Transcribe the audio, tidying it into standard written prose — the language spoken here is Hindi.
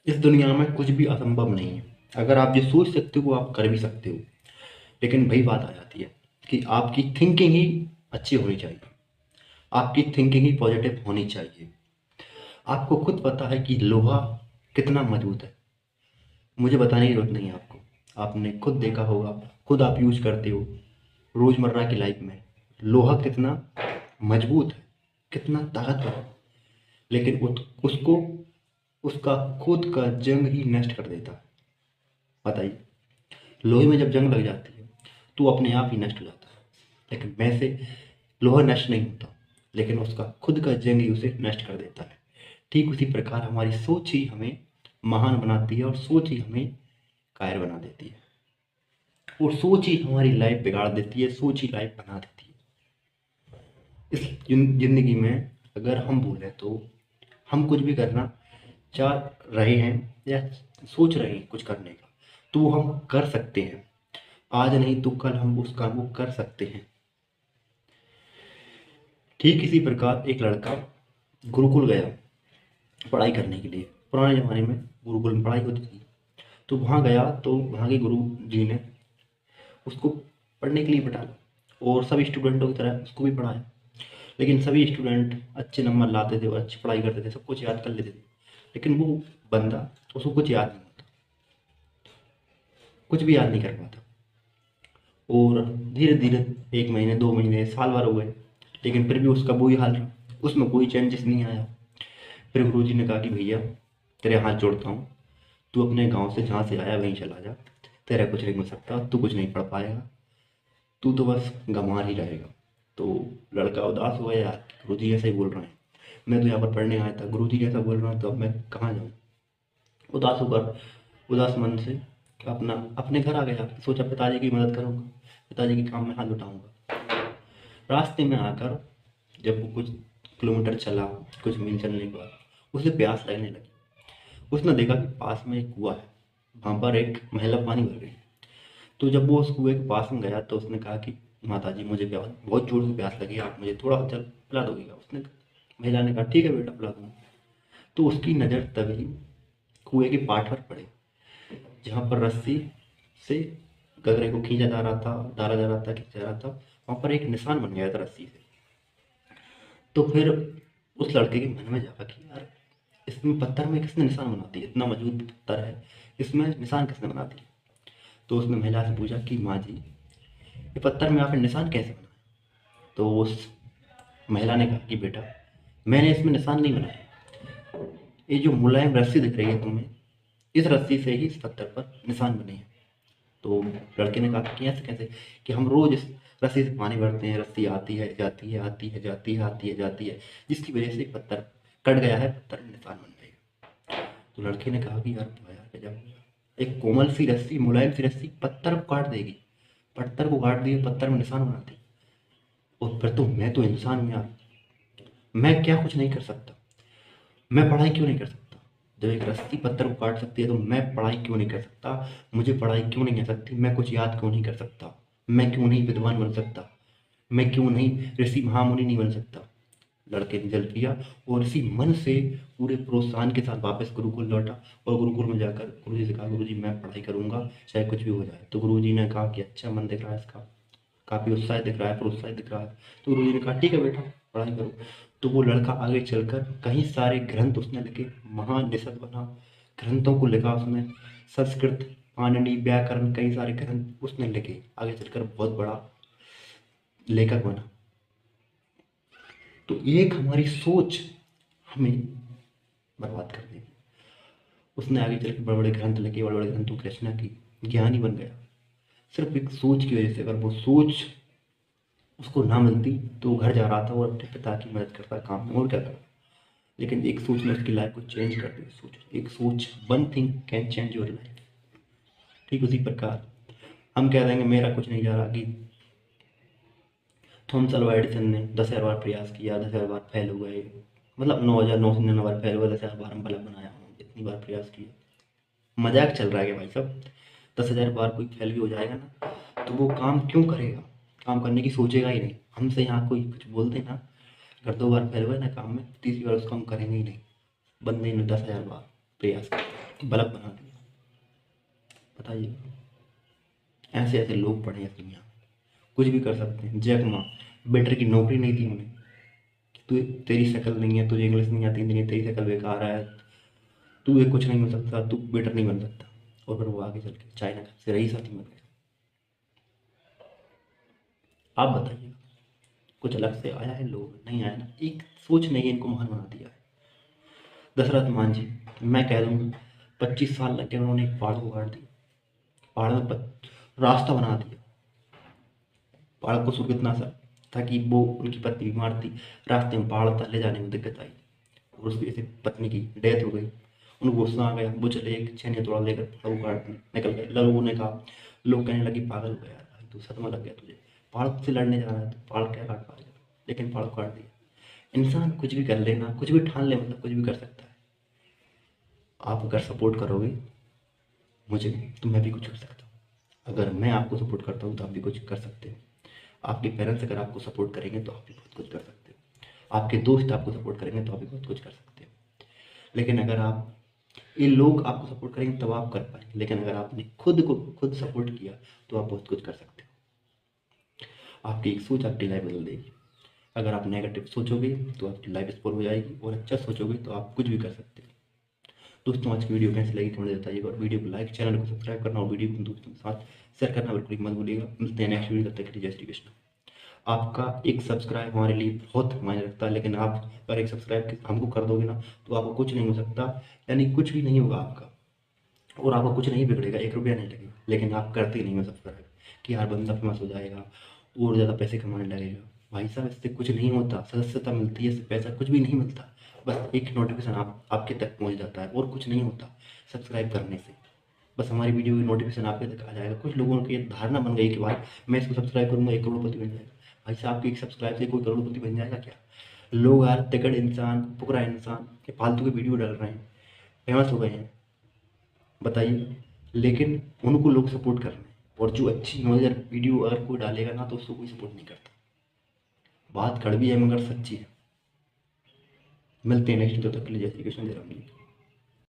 इस दुनिया में कुछ भी असंभव नहीं है। अगर आप जो सोच सकते हो वो आप कर भी सकते हो। लेकिन वही बात आ जाती है कि आपकी थिंकिंग ही अच्छी होनी चाहिए। आपकी थिंकिंग ही पॉजिटिव होनी चाहिए। आपको खुद पता है कि लोहा कितना मजबूत है। मुझे बताने की जरूरत नहीं है आपको। आपने खुद देखा होगा, खुद आप यूज करते हो रोजमर्रा की लाइफ में। लोहा कितना मजबूत है, कितना ताकतवर है। लेकिन उसको उसका खुद का जंग ही नष्ट कर देता है। बताइए, लोहे में जब जंग लग जाती है तो वो अपने आप ही नष्ट हो जाता है। लेकिन वैसे लोहा नष्ट नहीं होता, लेकिन उसका खुद का जंग ही उसे नष्ट कर देता है। ठीक उसी प्रकार हमारी सोच ही हमें महान बनाती है और सोच ही हमें कायर बना देती है। और सोच ही हमारी लाइफ बिगाड़ देती है, सोच ही लाइफ बना देती है। इस जिंदगी में अगर हम बोले तो हम कुछ भी करना चाह रहे हैं या सोच रहे हैं कुछ करने का, तो वो हम कर सकते हैं। आज नहीं तो कल हम उस काम को कर सकते हैं। ठीक इसी प्रकार एक लड़का गुरुकुल गया पढ़ाई करने के लिए। पुराने ज़माने में गुरुकुल में पढ़ाई होती थी। तो वहाँ गया तो वहाँ के गुरु जी ने उसको पढ़ने के लिए बैठा और सभी स्टूडेंटों की तरह उसको भी पढ़ाया। लेकिन सभी स्टूडेंट अच्छे नंबर लाते थे और अच्छी पढ़ाई करते थे, सब कुछ याद कर लेते थे। लेकिन वो बंदा, उसको कुछ याद नहीं होता, कुछ भी याद नहीं कर पाता। और धीरे धीरे 1 महीने 2 महीने साल भर हो गए, लेकिन फिर भी उसका वही हाल रहा, उसमें कोई चेंजेस नहीं आया। फिर गुरु जी ने कहा कि भैया तेरे हाथ जोड़ता हूँ, तू अपने गांव से जहाँ से आया वहीं चला जा। तेरा कुछ नहीं मिल सकता, तू कुछ नहीं पढ़ पाएगा, तू तो बस गंवार ही रहेगा। तो लड़का उदास हो गया, यार गुरु जी ऐसा ही बोल रहे हैं, मैं तो यहाँ पर पढ़ने आया था, गुरु जी ऐसा बोल रहे हैं तो अब मैं कहाँ जाऊँ। उदास होकर, उदास मन से अपना अपने घर आ गया। सोचा पिताजी की मदद करूँगा, पिताजी के काम में हाथ उठाऊंगा। रास्ते में आकर जब वो कुछ किलोमीटर चला, कुछ मील चलने के बाद उसे प्यास लगने लगी। उसने देखा कि पास में एक कुआं है, वहाँ पर एक महिला पानी भर रही है। तो जब वो उस कुएं के पास में गया तो उसने कहा कि माता जी मुझे प्यास, बहुत जोर से प्यास लगी, आप मुझे थोड़ा जल पिला दोगे क्या? उसने, महिला ने कहा ठीक है बेटा पिला दूंगा। तो उसकी नज़र तभी कुएं के पाट पर पड़ी, जहाँ पर रस्सी से गगरे को खींचा जा रहा था, डाला जा रहा था, खींचा जा रहा था। वहाँ पर एक निशान बन गया था रस्सी से। तो फिर उस लड़के के मन में जागा कि यार इसमें पत्थर में किसने निशान बना दिया, इतना मजबूत पत्थर है, इसमें निशान किसने बना दिया? तो उसने महिला से पूछा कि माँ जी ये पत्थर में आखिर निशान कैसे बना? तो उस महिला ने कहा कि बेटा मैंने इसमें निशान नहीं बनाया, ये जो मुलायम रस्सी दिख रही है तुम्हें, इस रस्सी से ही इस पत्थर पर निशान बने हैं। तो लड़के ने कहा कि ऐसे कैसे? कि हम रोज इस रस्सी से पानी भरते हैं, रस्सी आती है जाती है, आती है जाती है, आती है जाती है, जिसकी वजह से पत्थर कट गया है, पत्थर में निशान बन गए। तो लड़के ने कहा कि यार वाह यार गजब, एक कोमल सी रस्सी, मुलायम सी रस्सी पत्थर को काट देगी, पत्थर को काट दिए, पत्थर में निशान बना दी। और फिर तो मैं तो इंसान हूँ यार, मैं क्या कुछ नहीं कर सकता? मैं पढ़ाई क्यों नहीं कर सकता? जब एक रस्सी पत्थर को काट सकती है तो मैं पढ़ाई क्यों नहीं कर सकता? मुझे पढ़ाई क्यों नहीं आ सकती? मैं कुछ याद क्यों नहीं कर सकता? मैं क्यों नहीं विद्वान बन सकता? मैं क्यों नहीं ऋषि महामुनि नहीं बन सकता? लड़के ने जल पिया और इसी मन से पूरे प्रोत्साहन के साथ वापस गुरुकुल लौटा। और गुरुकुल में जाकर गुरु जी से कहा, गुरु जी मैं पढ़ाई करूंगा चाहे कुछ भी हो जाए। तो गुरु जी ने कहा कि अच्छा मन दिख रहा है इसका, काफ़ी उत्साह दिख रहा है, प्रोत्साहित दिख रहा है। तो गुरु जी ने कहा ठीक है बेटा पढ़ाई करो। तो वो लड़का आगे चलकर कई सारे ग्रंथ उसने लिखे, महान निषद बना, ग्रंथों को लिखा उसने, संस्कृत, पाणिनि, व्याकरण, कई सारे ग्रंथ उसने लिखे, आगे चलकर बहुत बड़ा लेखक बना। तो एक हमारी सोच हमें बर्बाद कर देगी। उसने आगे चल के बड़े बड़े ग्रंथ लिखे, बड़े बड़े ग्रंथों की रचना की, ज्ञानी बन गया। सिर्फ एक सोच की वजह से। अगर वो सोच उसको ना मिलती तो वो घर जा रहा था और अपने पिता की मदद करता काम में, और क्या करता। लेकिन एक सोच ने उसकी लाइफ को चेंज कर दी। सोच, एक सोच, one thing can change your life. ठीक उसी प्रकार हम कह देंगे मेरा कुछ नहीं जा रहा कि थॉमस अल्वा एडिसन ने 10,000 बार प्रयास किया, 10,000 बार फेल हो गए, मतलब 9,999 बार फेल हुआ, 10,000 बार हम बल्ब बनाया हूँ, इतनी बार प्रयास किया। मजाक चल रहा है क्या भाई साहब? 10,000 बार कोई फेल भी हो जाएगा ना तो वो काम क्यों करेगा? काम करने की सोचेगा ही नहीं। हमसे यहाँ कोई कुछ बोल दे ना, अगर 2 बार फेल हुए ना काम में, तीसरी बार उस काम करेंगे ही नहीं। बंदे ने 10,000 बार प्रयास करते, बल्ब बना दिया। बताइए, ऐसे ऐसे लोग पड़े हैं इस दुनिया में, कुछ भी कर सकते हैं। जैक मा, बेटर की नौकरी नहीं थी उन्हें, तू, तेरी शक्ल नहीं है, तुझे इंग्लिश नहीं आती, नहीं, तेरी शक्ल बेकार है, तू ये कुछ नहीं हो सकता, तू बेटर नहीं बन सकता। और फिर वो आगे चल के चाइना से रईस आती बन गए। आप बताइए, कुछ अलग से आया है? लोग नहीं आया ना, एक सोच ने इनको महान बना दिया है। दशरथ मान जी, मैं कह दूंगा 25 साल लग गए, उन्होंने एक पहाड़ को काट दिया, पहाड़ में रास्ता बना दिया। पहाड़ को शुरू कितना सा था कि वो, उनकी पत्नी बीमार थी, रास्ते में पहाड़ था, ले जाने में दिक्कत आई और उसकी वजह से पत्नी की डेथ हो गई। उनको गुस्सा आ गया, वो चले एक छेने तोड़ा लेकर पहाड़ को काटने निकल गए। लोगों ने कहा, लोग कहने लगे पागल हो गया यार, भाई तू सदमा लग गया तुझे, पहाड़ से लड़ने जा रहा है तो पहाड़ क्या काट पाएगा। लेकिन पहाड़ को काट दिया। इंसान कुछ भी कर लेना, कुछ भी ठान ले, मतलब कुछ भी कर सकता है। आप अगर सपोर्ट करोगे मुझे तो मैं भी कुछ कर सकता हूँ। अगर मैं आपको सपोर्ट करता हूँ तो आप भी कुछ कर सकते हो। आपके पेरेंट्स अगर आपको सपोर्ट करेंगे तो आप भी बहुत कुछ कर सकते हो। आपके दोस्त आपको सपोर्ट करेंगे तो आप भी बहुत कुछ कर सकते हो। लेकिन अगर आप, ये लोग आपको सपोर्ट करेंगे तब आप कर पाएंगे, लेकिन अगर आपने खुद को खुद सपोर्ट किया तो आप बहुत कुछ कर सकते हो। आपकी एक सोच आपकी लाइफ बदल देगी। अगर आप नेगेटिव सोचोगे तो आपकी लाइफ स्पॉइल हो जाएगी, और अच्छा सोचोगे तो आप कुछ भी कर सकते हो। दोस्तों, आज की वीडियो कैसी लगी तो मुझे बताइएगा, और वीडियो को लाइक, चैनल को सब्सक्राइब करना और वीडियो को दोस्तों के साथ शेयर करना बिल्कुल मत भूलिएगा। मिलते हैं नेक्स्ट वीडियो, तब तक के लिए जय श्री कृष्ण। आपका एक सब्सक्राइब हमारे लिए बहुत मायने रखता है, लेकिन आप अगर एक सब्सक्राइब हमको कर दोगे ना तो आपको कुछ नहीं हो सकता, यानी कुछ भी नहीं होगा आपका, और आपका कुछ नहीं बिगड़ेगा, 1 रुपया नहीं लगेगा। लेकिन आप करते ही नहीं हो सब्सक्राइब कि यार बंदा फेमस हो जाएगा और ज़्यादा पैसे कमाने लगेगा। भाई साहब, इससे कुछ नहीं होता, सदस्यता मिलती है, इससे पैसा कुछ भी नहीं मिलता। बस एक नोटिफिकेशन आपके तक पहुंच जाता है और कुछ नहीं होता सब्सक्राइब करने से। बस हमारी वीडियो की नोटिफिकेशन आपके तक आ जाएगा। कुछ लोगों की ये धारणा बन गई कि भाई मैं इसको सब्सक्राइब करूंगा 1 करोड़पति बन जाएगा। भाई साहब, आपके एक सब्सक्राइब से कोई करोड़पति बन जाएगा क्या? लोग यार तिकड़ इंसान, फुकरा इंसान के फालतू के वीडियो डाल रहे हैं, फेमस हो गए हैं, बताइए। लेकिन उनको लोग सपोर्ट कर रहे हैं, और जो अच्छी नॉलेज वीडियो अगर कोई डालेगा ना तो उसको कोई सपोर्ट नहीं करता। बात कड़वी है मगर सच्ची है। मिलते हैं नेक्स्ट वीडियो, तक के लिए जय श्री कृष्ण, जय राम जी।